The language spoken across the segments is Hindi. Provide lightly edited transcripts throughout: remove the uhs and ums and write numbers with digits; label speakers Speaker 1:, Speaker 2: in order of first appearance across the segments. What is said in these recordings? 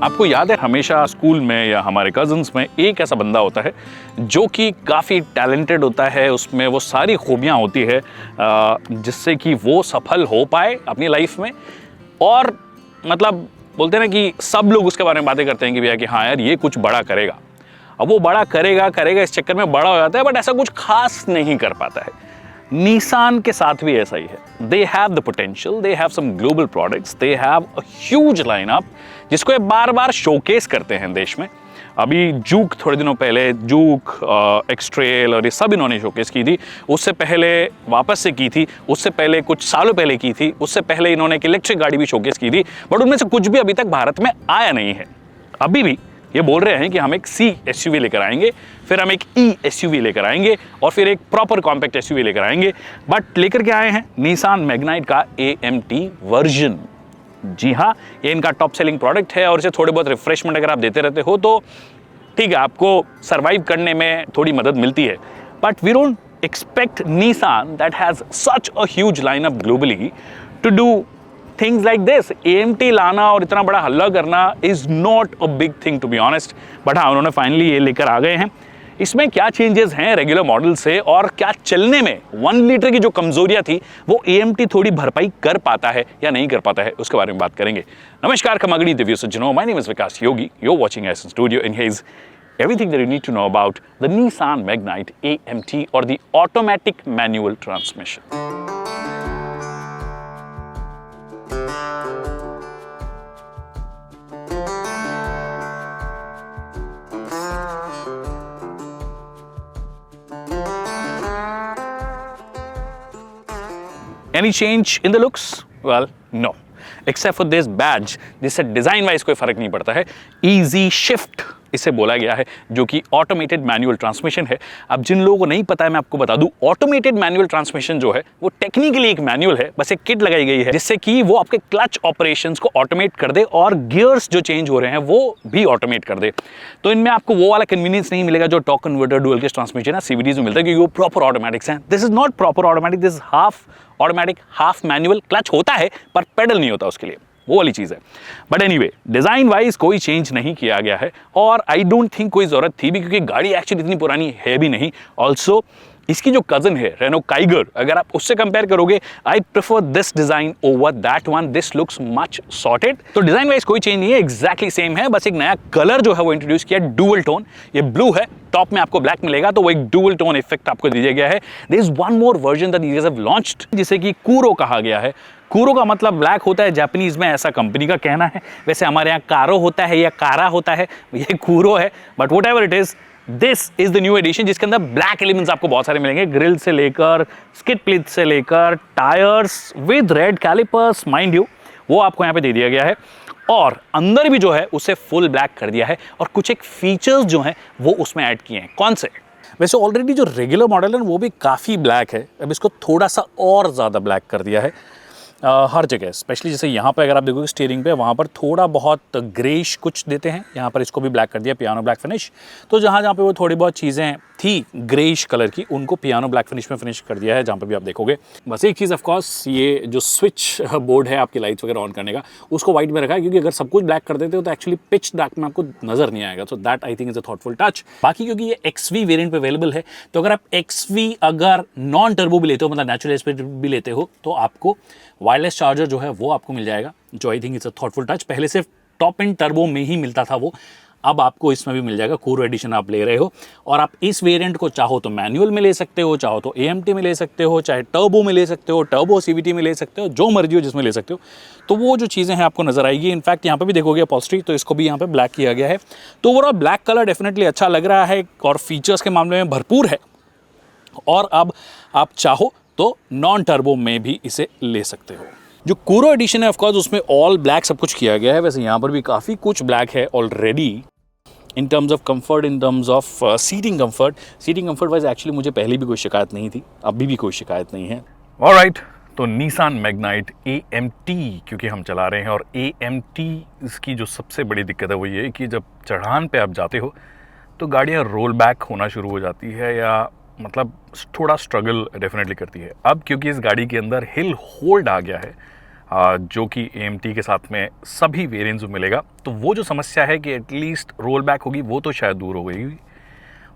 Speaker 1: आपको याद है हमेशा स्कूल में या हमारे कजन्स में एक ऐसा बंदा होता है जो कि काफ़ी टैलेंटेड होता है, उसमें वो सारी खूबियाँ होती है जिससे कि वो सफल हो पाए अपनी लाइफ में। और मतलब बोलते हैं ना कि सब लोग उसके बारे में बातें करते हैं कि भैया कि हाँ यार ये कुछ बड़ा करेगा। अब वो बड़ा करेगा इस चक्कर में बड़ा हो जाता है, बट ऐसा कुछ खास नहीं कर पाता है। निसान के साथ भी ऐसा ही है। They have the potential, they have some global products, they have a huge lineup जिसको ये बार बार शोकेस करते हैं देश में। अभी जूक थोड़े दिनों पहले जूक, एक्सट्रेल और ये सब इन्होंने शोकेस की थी। उससे पहले वापस से की थी, उससे पहले कुछ सालों पहले की थी, उससे पहले इन्होंने एक इलेक्ट्रिक गाड़ी भी शोकेस की थी, बट उनमें से कुछ भी अभी तक भारत में आया नहीं है। अभी भी ये बोल रहे हैं कि हम एक सी एसयूवी लेकर आएंगे, फिर हम एक ई एसयूवी लेकर आएंगे और फिर एक प्रॉपर कॉम्पैक्ट एसयूवी लेकर आएंगे। बट लेकर के आए हैं निसान मैग्नाइट का AMT वर्जन। जी हाँ, ये इनका टॉप सेलिंग प्रोडक्ट है और इसे थोड़े बहुत रिफ्रेशमेंट अगर आप देते रहते हो तो ठीक है, आपको सर्वाइव करने में थोड़ी मदद मिलती है। But we don't expect Nissan that has such a huge lineup globally to do things like this. AMT लाना और इतना बड़ा हल्ला करना is not a big thing to be honest. But हाँ, उन्होंने फाइनली ये लेकर आ गए हैं। इसमें क्या चेंजेस हैं रेगुलर मॉडल से और क्या चलने में 1 लीटर की जो कमजोरियां थी वो AMT थोड़ी भरपाई कर पाता है या नहीं कर पाता है, उसके बारे में बात करेंगे। नमस्कार खमागड़ी दिव्य सज्जनों, my name is Vikas Yogi, you are watching एसन studio and here is everything that you need to know about the Nissan Magnite AMT or the automatic manual transmission. Any change in the looks? Well, no. Except for this badge, जिससे डिजाइन वाइज कोई फर्क नहीं पड़ता है। इजी शिफ्ट इसे बोला गया है, जो कि ऑटोमेटेड मैनुअल ट्रांसमिशन है। अब जिन लोगों को नहीं पता है मैं आपको बता दूं, ऑटोमेटेड मैनुअल ट्रांसमिशन जो है वो टेक्निकली एक मैनुअल है, बस एक किट लगाई गई है जिससे कि वो आपके क्लच ऑपरेशंस को ऑटोमेट कर दे और गियर्स जो चेंज हो रहे हैं वो भी ऑटोमेट कर दे। तो इनमें आपको वो वाला कन्वीनियंस नहीं मिलेगा जो torque converter dual cage transmission है CVTs में मिलता है, क्योंकि वो प्रॉपर ऑटोमेटिक्स हैं। This is not proper automatic, this is half automatic half manual. Clutch होता है पर पेडल नहीं होता उसके लिए, वो वाली चीज़ है। बट एनीवे, डिज़ाइन वाइज कोई चेंज नहीं किया गया है और आई डोंट थिंक कोई ज़रूरत थी भी, क्योंकि गाड़ी एक्चुअली इतनी पुरानी है भी नहीं। ऑल्सो इसकी जो कज़न है रेनो काइगर, अगर आप उससे कंपेयर करोगे, I prefer this design over that one. This looks much sorted. तो डिज़ाइन वाइज कोई चेंज नहीं है, एग्जैक्टली सेम है, बस एक नया कलर जो है वो इंट्रोड्यूस किया, डुअल टोन। ये ब्लू है, टॉप में आपको ब्लैक मिलेगा, तो वो एक डुअल टोन इफेक्ट आपको दिया गया है। There is one more version that these have launched, जिसे कि कूरो कहा गया है। कूरो का मतलब ब्लैक होता है जापानीज में, ऐसा कंपनी का कहना है। वैसे हमारे यहाँ कारो होता है या कारा होता है, ये कूरो है। But whatever it is, this is the new edition जिसके अंदर ब्लैक एलिमेंट्स आपको बहुत सारे मिलेंगे, ग्रिल से लेकर स्किड प्लेट से लेकर tyres with red callipers, mind you, वो आपको यहाँ पे दे दिया गया है। और अंदर भी जो है उसे फुल ब्लैक कर दिया है और कुछ एक फीचर्स जो हैं वो उसमें ऐड किए हैं। कौन से? वैसे ऑलरेडी जो रेगुलर मॉडल है वो भी काफ़ी ब्लैक है, अब इसको थोड़ा सा और ज़्यादा ब्लैक कर दिया है हर जगह। स्पेशली जैसे यहाँ पे अगर आप देखोगे स्टीयरिंग पे, वहाँ पर थोड़ा बहुत ग्रेश कुछ देते हैं, यहाँ पर इसको भी ब्लैक कर दिया, पियानो ब्लैक फिनिश। तो जहाँ जहाँ पे वो थोड़ी बहुत चीज़ें थी ग्रेश कलर की, उनको पियानो ब्लैक फिनिश में फिनिश कर दिया है, जहाँ पे भी आप देखोगे। बस एक चीज़ ऑफकोर्स, ये जो स्विच बोर्ड है आपकी लाइट्स वगैरह ऑन करने का, उसको वाइट में रखा है, क्योंकि अगर सब कुछ ब्लैक कर देते हो तो एक्चुअली पिच डार्क में आपको नजर नहीं आएगा। So that I think is a thoughtful touch. बाकी क्योंकि ये XV वेरिएंट पे अवेलेबल है, तो अगर आप XV अगर नॉन टर्बो भी लेते हो, मतलब नेचुरल स्पीड भी लेते हो, तो आपको वायरलेस चार्जर जो है वो आपको मिल जाएगा, जो I think it's a thoughtful touch. पहले सिर्फ टॉप एंड टर्बो में ही मिलता था वो, अब आपको इसमें भी मिल जाएगा। कूरो एडिशन आप ले रहे हो और आप इस वेरिएंट को चाहो तो मैनुअल में ले सकते हो, चाहो तो AMT में ले सकते हो, चाहे टर्बो में ले सकते हो, टर्बो CVT में ले सकते हो, जो मर्जी हो जिसमें ले सकते हो। तो वो जो चीज़ें हैं आपको नजर आएगी। इनफैक्ट यहाँ पे भी देखोगे अपॉल्स्ट्री, तो इसको भी यहाँ पे ब्लैक किया गया है। तो ओवरऑल ब्लैक कलर डेफिनेटली अच्छा लग रहा है और फीचर्स के मामले में भरपूर है। और अब आप चाहो तो नॉन टर्बो में भी इसे ले सकते हो। जो कूरो एडिशन है ऑफकोर्स उसमें ऑल ब्लैक सब कुछ किया गया है। वैसे यहाँ पर भी काफ़ी कुछ ब्लैक है already. In terms of comfort, in terms of seating comfort wise actually मुझे पहले भी कोई शिकायत नहीं थी, अभी भी कोई शिकायत नहीं है। ऑलराइट, तो निसान मैग्नाइट AMT क्योंकि हम चला रहे हैं, और AMT इसकी जो सबसे बड़ी दिक्कत है वो ये कि जब चढ़ान पे आप जाते हो तो गाड़ियाँ रोल बैक होना शुरू हो जाती है, या मतलब थोड़ा स्ट्रगल डेफिनेटली करती है। अब क्योंकि इस गाड़ी के अंदर हिल होल्ड आ गया है, जो कि AMT के साथ में सभी वेरिएंट्स में मिलेगा। तो वो जो समस्या है कि एटलीस्ट रोल बैक होगी वो तो शायद दूर हो गई,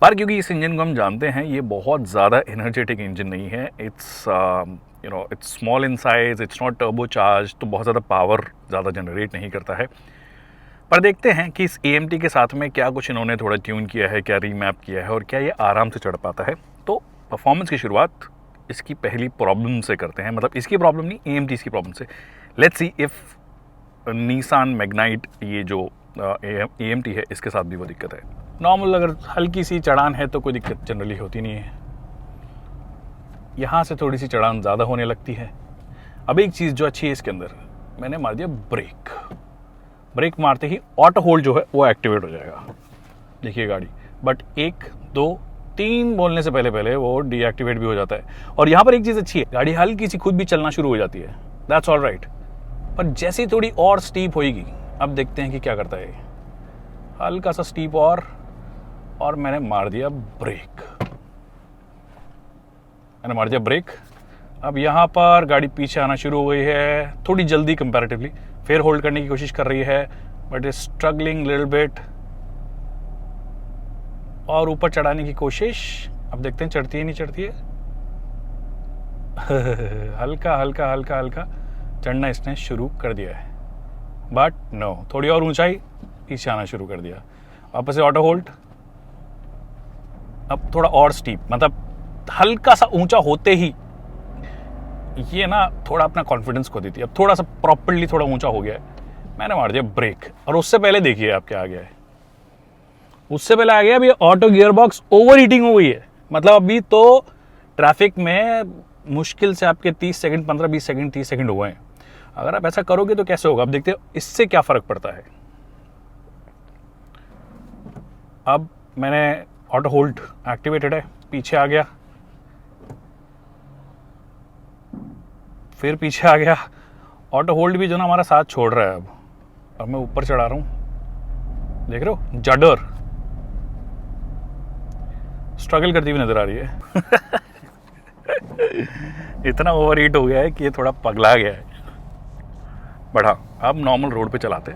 Speaker 1: पर क्योंकि इस इंजन को हम जानते हैं ये बहुत ज़्यादा एनर्जेटिक इंजन नहीं है, it's small in size, it's not turbo charge, तो बहुत ज़्यादा पावर ज़्यादा जनरेट नहीं करता है। पर देखते हैं कि इस AMT के साथ में क्या कुछ इन्होंने थोड़ा ट्यून किया है, क्या रीमैप किया है और क्या ये आराम से चढ़ पाता है। तो परफॉर्मेंस की शुरुआत इसकी पहली प्रॉब्लम से करते हैं, मतलब इसकी प्रॉब्लम नहीं, AMT की प्रॉब्लम से। Let's see if Nissan Magnite ये जो AMT है इसके साथ भी वो दिक्कत है। नॉर्मल अगर हल्की सी चढ़ान है तो कोई दिक्कत जनरली होती नहीं है, यहाँ से थोड़ी सी चढ़ान ज़्यादा होने लगती है। अब एक चीज़ जो अच्छी है इसके अंदर, मैंने मार दिया ब्रेक मारते ही ऑटो होल्ड जो है वो एक्टिवेट हो जाएगा, देखिए गाड़ी। बट 1 2 3 बोलने से पहले वो डीएक्टिवेट भी हो जाता है। और यहाँ पर एक चीज़ अच्छी है, गाड़ी हल्की सी खुद भी चलना शुरू हो जाती है, दैट्स ऑल राइट। पर जैसे ही थोड़ी और स्टीप होएगी, अब देखते हैं कि क्या करता है। हल्का सा स्टीप और मैंने मार दिया ब्रेक। अब यहाँ पर गाड़ी पीछे आना शुरू हो गई है, थोड़ी जल्दी कंपैरेटिवली, फिर होल्ड करने की कोशिश कर रही है but is struggling little bit, और ऊपर चढ़ाने की कोशिश। अब देखते हैं चढ़ती है नहीं चढ़ती है। हल्का चढ़ना इसने शुरू कर दिया है, बट नो, थोड़ी और ऊंचाई, पीछे आना शुरू कर दिया। वापस से ऑटो होल्ड, अब थोड़ा और स्टीप, मतलब हल्का सा ऊंचा होते ही ये ना थोड़ा अपना कॉन्फिडेंस खो देती है। अब थोड़ा सा प्रॉपर्ली थोड़ा ऊंचा हो गया है, मैंने मार दिया ब्रेक। और उससे पहले देखिए आप क्या आ गया है, उससे पहले आ गया अभी auto gear box over heating हो गई है। मतलब अभी तो ट्रैफिक में मुश्किल से आपके 30 सेकंड 15-20 सेकंड 30 सेकंड हो गए हैं। अगर आप ऐसा करोगे तो कैसे होगा, अब देखते हो इससे क्या फर्क पड़ता है। अब मैंने ऑटो होल्ड एक्टिवेटेड है, पीछे आ गया, फिर पीछे आ गया। ऑटो होल्ड भी जो ना हमारा साथ छोड़ रहा है। अब मैं ऊपर चढ़ा रहा हूं, देख रहे हो जडर स्ट्रगल करती हुई नजर आ रही है। इतना ओवर हीट हो गया है कि ये थोड़ा पगला गया है। बट हाँ, अब नॉर्मल रोड पे चलाते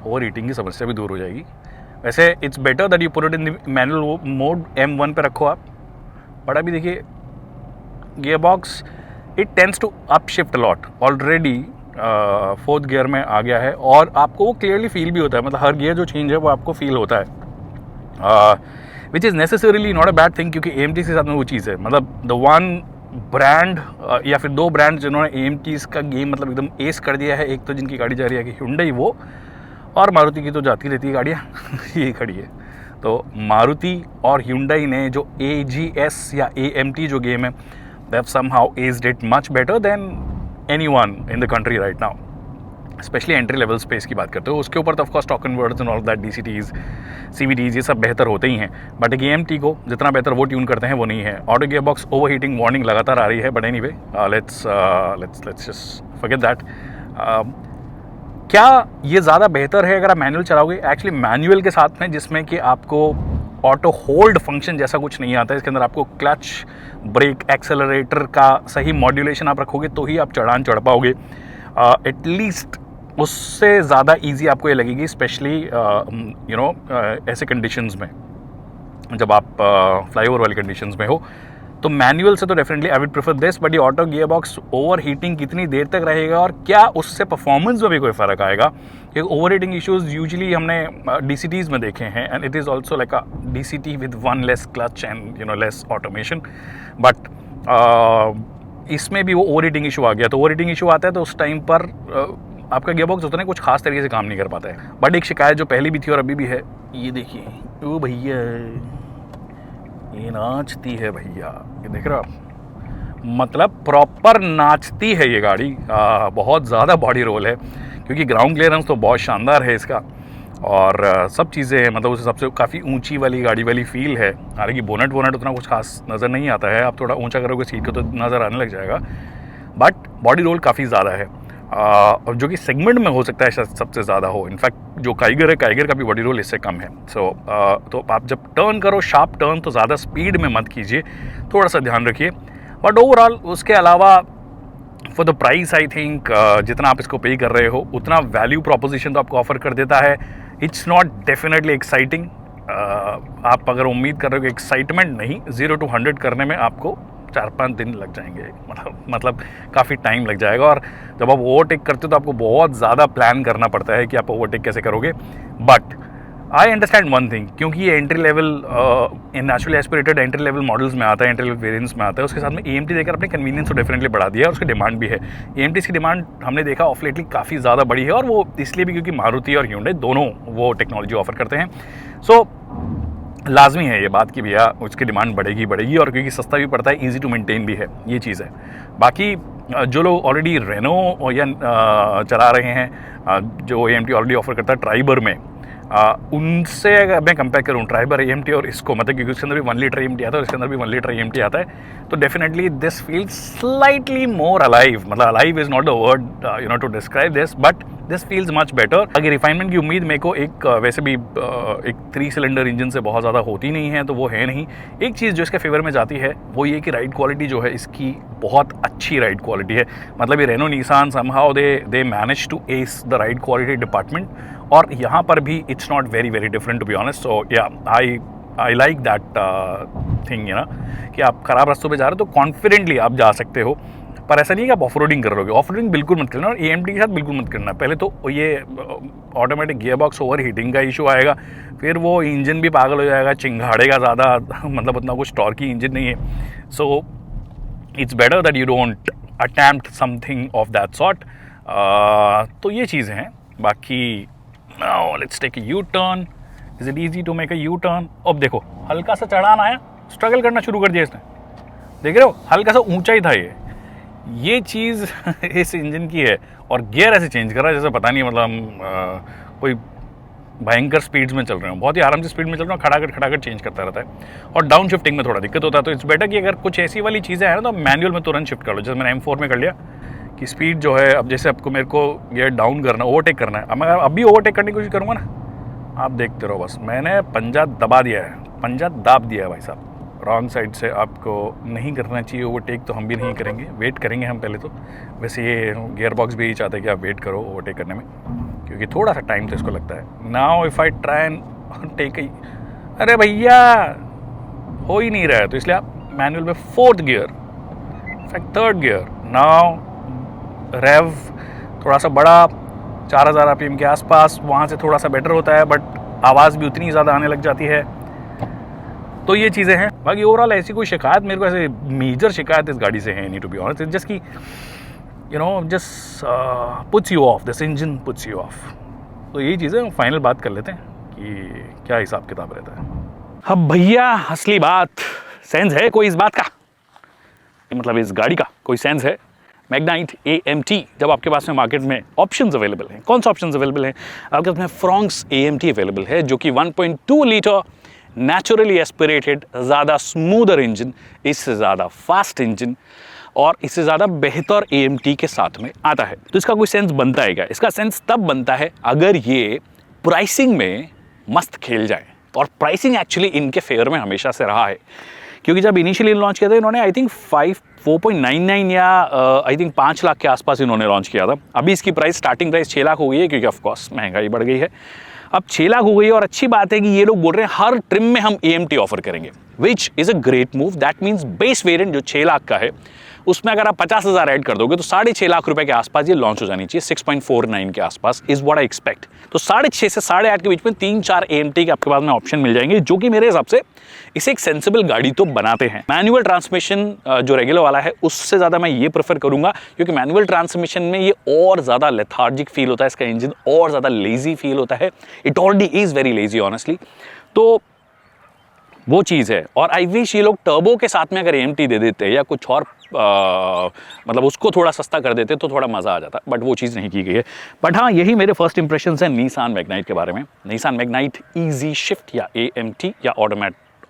Speaker 1: ओवर हीटिंग की समस्या भी दूर हो जाएगी। वैसे it's better that you put it in the manual mode, M1 पे रखो आप। बट अभी देखिए gear box it tends to upshift a lot, already 4th gear में आ गया है और आपको वो क्लियरली फील भी होता है। मतलब हर गियर जो चेंज है वो आपको फील होता है, which is necessarily not a bad thing, क्योंकि AMT के साथ में वो चीज़ है। मतलब द वन ब्रांड या फिर 2 ब्रांड जिन्होंने AMTs का गेम मतलब एकदम एस कर दिया है, एक तो जिनकी गाड़ी जा रही है कि Hyundai वो, और मारुति की तो जाती रहती है गाड़ियाँ। ये खड़ी है। तो मारुति और Hyundai ने जो AGS या AMT जो गेम है, they have somehow aced it much better than anyone in the country right now, especially entry level space की बात करते हो। उसके ऊपर तो of course talk converters and all that, DCTs CVTs ये सब बेहतर होते ही हैं, बट एक AMT को जितना बेहतर वो ट्यून करते हैं वो नहीं है। Auto gear box over heating warning लगातार आ रही है, but anyway let's just forget that. क्या ये ज़्यादा बेहतर है अगर आप मैनुअल चलाओगे? एक्चुअली मैनुअल के साथ में, जिसमें कि आपको ऑटो होल्ड फंक्शन जैसा कुछ नहीं आता है, इसके अंदर आपको क्लच, ब्रेक, एक्सेलरेटर का सही मॉड्यूलेशन आप रखोगे तो ही आप चढ़ान चढ़ पाओगे। एटलीस्ट उससे ज़्यादा इजी आपको ये लगेगी, स्पेशली ऐसे कंडीशंस में जब आप फ्लाईओवर वाली कंडीशंस में हो। तो मैनुअल से तो definitely I would prefer this, but ये auto gear box over heating कितनी देर तक रहेगा और क्या उससे परफॉर्मेंस में भी कोई फ़र्क आएगा? ये ओवर हीटिंग इश्यूज़ यूजुअली हमने DCTs में देखे हैं, and it is also like a DCT with 1 less clutch and less automation. But इसमें भी वो ओवर हीटिंग इशू आ गया। तो ओवर हीटिंग इशू आता है तो उस टाइम पर आपका गियर बॉक्स उतना कुछ खास तरीके से काम नहीं कर पाता है। बट एक शिकायत जो पहले भी थी और अभी भी है, ये देखिए, ओ भैया ये नाचती है भैया, ये देख रहे हो आप, मतलब प्रॉपर नाचती है ये गाड़ी। बहुत ज़्यादा बॉडी रोल है, क्योंकि ग्राउंड क्लियरेंस तो बहुत शानदार है इसका, और सब चीज़ें मतलब उस हिसाब से काफ़ी ऊंची वाली गाड़ी वाली फील है। हालांकि बोनट उतना कुछ खास नज़र नहीं आता है, आप थोड़ा ऊंचा करोगे सीट को तो नज़र आने लग जाएगा, बट बॉडी रोल काफ़ी ज़्यादा है, और जो कि सेगमेंट में हो सकता है सबसे ज़्यादा हो। इनफैक्ट जो काइगर है, काइगर का भी बॉडी रोल इससे कम है। तो आप जब टर्न करो शार्प टर्न तो ज़्यादा स्पीड में मत कीजिए, थोड़ा सा ध्यान रखिए। बट ओवरऑल उसके अलावा for the price I think जितना आप इसको पे कर रहे हो उतना वैल्यू प्रोपोजिशन तो आपको ऑफर कर देता है. It's not definitely exciting. आप अगर उम्मीद कर रहे हो कि एक्साइटमेंट नहीं, 0 to 100 करने में आपको 4-5 दिन लग जाएंगे, मतलब काफ़ी टाइम लग जाएगा. और जब आप ओवरटेक करते हो तो आपको बहुत ज़्यादा प्लान करना पड़ता है कि आप ओवरटेक कैसे करोगे. But I understand one thing, क्योंकि ये entry level in naturally aspirated entry level models में आता है, एंट्री लेवल वेरिएंट्स में आता है, उसके साथ में AMT देकर अपने कन्वीनियंस को डेफिनेटली बढ़ा दिया है और उसकी डिमांड भी है. AMTs की डिमांड हमने देखा ऑफ लेटली काफ़ी ज़्यादा बड़ी है, और वो इसलिए भी क्योंकि मारुति और Hyundai दोनों वो टेक्नोलॉजी ऑफर करते हैं. सो लाजमी है ये बात कि भैया उसकी डिमांड बढ़ेगी, और क्योंकि सस्ता भी पड़ता है, ईजी टू मेंटेन भी है, ये चीज़ है. बाकी जो लोग ऑलरेडी रेनो या चला रहे हैं, जो AMT ऑलरेडी ऑफर करता है ट्राइबर में, उनसे अगर मैं कंपेयर करूँ ट्राइबर AMT और इसको, मतलब क्योंकि उसके अंदर भी 1 लीटर AMT आता है और इसके अंदर भी 1 लीटर AMT आता है, तो definitely this feels slightly more alive. मतलब alive is not the word to describe this, but this feels much better. अगर रिफाइनमेंट की उम्मीद मेरे को एक वैसे भी एक 3 सिलेंडर इंजन से बहुत ज़्यादा होती नहीं है, तो वो है नहीं. एक चीज़ जो इसके फेवर में जाती है वो ये कि राइड क्वालिटी जो है इसकी बहुत अच्छी राइड क्वालिटी है. मतलब ये Renault Nissan somehow they manage to ace the ride quality department, और यहाँ पर भी it's not very different to be honest. So yeah I like that thing, कि आप खराब रास्तों पे जा रहे हो तो कॉन्फिडेंटली आप जा सकते हो. पर ऐसा नहीं है कि आप ऑफ रोडिंग कर रहोगे. ऑफ रोडिंग बिल्कुल मत करना, और AMT के साथ बिल्कुल मत करना. पहले तो ये automatic gear box over heating का इशू आएगा, फिर वो इंजन भी पागल हो जाएगा, चिंगाड़ेगा ज़्यादा, मतलब उतना कुछ टॉर्की इंजन नहीं है. So it's better that you don't attempt something of that sort. तो ये चीज़ें हैं. बाकी now let's take a U turn. Is it easy to make a U turn? अब देखो हल्का सा चढ़ान आया, स्ट्रगल करना शुरू कर दिया इसने. देख रहे हो हल्का सा ऊंचा ही था ये चीज़ इस इंजन की है. और गियर ऐसे चेंज कर रहा है जैसे पता नहीं, मतलब हम कोई भयंकर स्पीड्स में चल रहे हो, बहुत ही आराम से स्पीड में चल रहे हो, खड़ाखट चेंज करता रहता है. और डाउन शिफ्टिंग में थोड़ा दिक्कत होता है. तो इट्स बेटर कि अगर कुछ ऐसी वाली चीज़ें हैं ना तो मैनुअल में तुरंत शिफ्ट कर लो. जैसे मैंने M4 में कर लिया कि स्पीड जो है, अब जैसे आपको मेरे को गियर डाउन करना, ओवरटेक करना है, अब मैं अभी ओवरटेक करने की कोशिश करूँगा ना, आप देखते रहो बस. मैंने पंजा दबा दिया है, पंजा दाब दिया है भाई साहब. रॉन्ग साइड से आपको नहीं करना चाहिए ओवरटेक, तो हम भी नहीं करेंगे, वेट करेंगे हम पहले तो. वैसे ये गियर बॉक्स भी यही चाहता है कि आप वेट करो ओवरटेक करने में, क्योंकि थोड़ा सा टाइम तो इसको लगता है. Now if I try and take अरे भैया हो ही नहीं रहा है, तो इसलिए आप मैनुअल में 4th gear, in fact 3rd gear. Now rev थोड़ा सा बड़ा, 4000 RPM के आसपास, वहाँ से थोड़ा सा बेटर होता है, बट आवाज़ भी उतनी ज़्यादा आने लग जाती है. तो ये चीज़ें हैं. बाकी ओवरऑल ऐसी कोई शिकायत मेरे को, ऐसे मेजर शिकायत इस गाड़ी से है नहीं, to be honest. It's just कि just puts you off, this engine puts you off. तो यही चीज़ें फाइनल बात कर लेते हैं कि क्या हिसाब किताब रहता है. अब भैया असली बात, सेंस है कोई इस बात का, मतलब इस गाड़ी का कोई सेंस है? मैग्नाइट AMT, जब आपके पास में मार्केट में ऑप्शंस अवेलेबल हैं, कौन सा ऑप्शंस अवेलेबल हैं? आपके पास में फ्रॉन्क्स AMT अवेलेबल है, जो कि 1.2 लीटर नेचुरली एस्पिरेटेड, ज़्यादा स्मूदर इंजन, इससे ज़्यादा फास्ट इंजन और इससे ज़्यादा बेहतर AMT के साथ में आता है. तो इसका कोई सेंस बनता है क्या? इसका सेंस तब बनता है अगर ये प्राइसिंग में मस्त खेल जाए. और प्राइसिंग एक्चुअली इनके फेवर में हमेशा से रहा है, क्योंकि जब इनिशियली लॉन्च किया था इन्होंने आई थिंक 4.99 या आई थिंक 5 लाख के आसपास इन्होंने लॉन्च किया था. अभी इसकी प्राइस, स्टार्टिंग प्राइस 6 लाख हो गई है, क्योंकि ऑफकोर्स महंगाई बढ़ गई है. अब 6 लाख हो गई है, और अच्छी बात है कि ये लोग बोल रहे हैं हर ट्रिम में हम AMT ऑफर करेंगे, which is a great move. That means base variant जो 6 लाख का है उसमें अगर आप 50,000 ऐड कर दोगे तो 6.5 लाख रुपए के आसपास ये लॉन्च हो जानी चाहिए. 6.49 के आसपास इज व्हाट आई एक्सपेक्ट. तो 6.5 से 8.5 के बीच में 3-4 AMT के आपके पास में ऑप्शन मिल जाएंगे, जो कि मेरे हिसाब से इसे एक सेंसिबल गाड़ी तो बनाते हैं. मैनुअल ट्रांसमिशन जो रेगुलर वाला है उससे ज़्यादा मैं ये प्रेफर करूंगा, क्योंकि मैनुअल ट्रांसमिशन में ये और ज़्यादा लेथार्जिक फील होता है, इसका इंजन और ज़्यादा लेजी फील होता है. It already is very lazy honestly. तो वो चीज़ है. और आई विश ये लोग टर्बो के साथ में अगर AMT दे देते या कुछ और मतलब उसको थोड़ा सस्ता कर देते तो थोड़ा मज़ा आ जाता, बट वो चीज़ नहीं की गई है. बट हाँ, यही मेरे फर्स्ट इंप्रेशंस हैं निसान मैग्नाइट के बारे में. निसान मैग्नाइट ईजी शिफ्ट या AMT या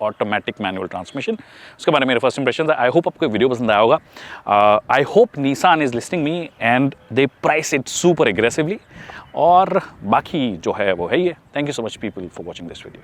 Speaker 1: ऑटोमेटिक मैनुअल ट्रांसमिशन, उसके बारे में मेरे फर्स्ट इंप्रेशन है. आई होप आपको वीडियो पसंद आया होगा. I hope Nissan is listing me and they price it super aggressively. और बाकी जो है वो है ही है. Thank you so much people for watching this video.